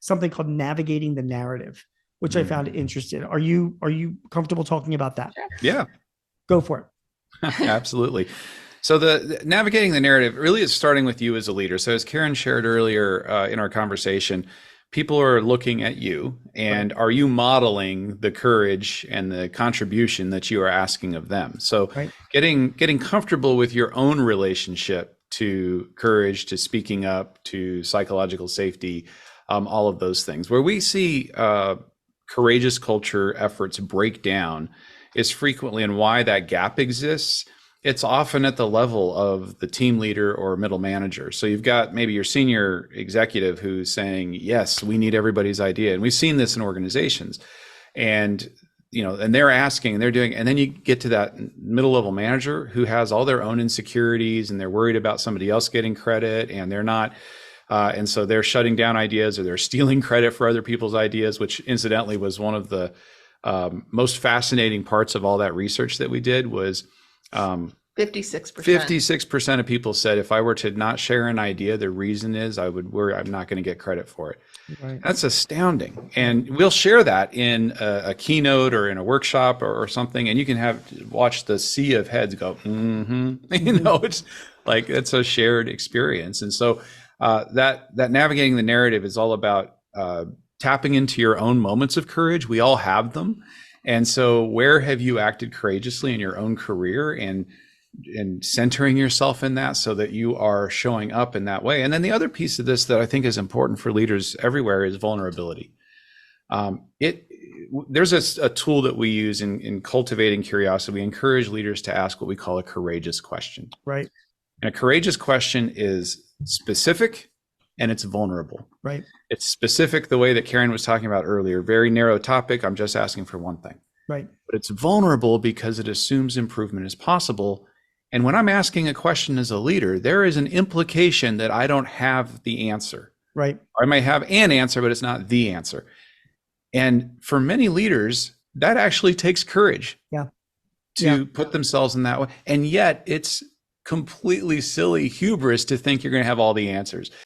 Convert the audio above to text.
something called navigating the narrative, which I found interesting. Are you comfortable talking about that? Sure. Yeah. Go for it. Absolutely. So the navigating the narrative really is starting with you as a leader. So as Karin shared earlier in our conversation, people are looking at you, and Right. are you modeling the courage and the contribution that you are asking of them? So Right. getting comfortable with your own relationship to courage, to speaking up, to psychological safety, all of those things. Where we see courageous culture efforts break down is frequently, and why that gap exists, it's often at the level of the team leader or middle manager. So you've got maybe your senior executive who's saying, yes, we need everybody's idea. And we've seen this in organizations. And and they're asking and they're doing, and then you get to that middle level manager who has all their own insecurities and they're worried about somebody else getting credit, and they're not and so they're shutting down ideas, or they're stealing credit for other people's ideas, which incidentally was one of the most fascinating parts of all that research that we did. Was 56%. 56% of people said, if I were to not share an idea, the reason is I would worry I'm not going to get credit for it. Right. That's astounding. And we'll share that in a keynote or in a workshop or something. And you can watch the sea of heads go, it's like, it's a shared experience. And so that navigating the narrative is all about tapping into your own moments of courage. We all have them. And so where have you acted courageously in your own career, and centering yourself in that so that you are showing up in that way? And then the other piece of this that I think is important for leaders everywhere is vulnerability. There's a tool that we use in cultivating curiosity. We encourage leaders to ask what we call a courageous question. Right. And a courageous question is specific and it's vulnerable. Right. It's specific the way that Karin was talking about earlier, very narrow topic. I'm just asking for one thing. Right. But it's vulnerable because it assumes improvement is possible. And when I'm asking a question as a leader, there is an implication that I don't have the answer. Right. Or I might have an answer, but it's not the answer. And for many leaders, that actually takes courage to put themselves in that way. And yet it's completely silly hubris to think you're going to have all the answers.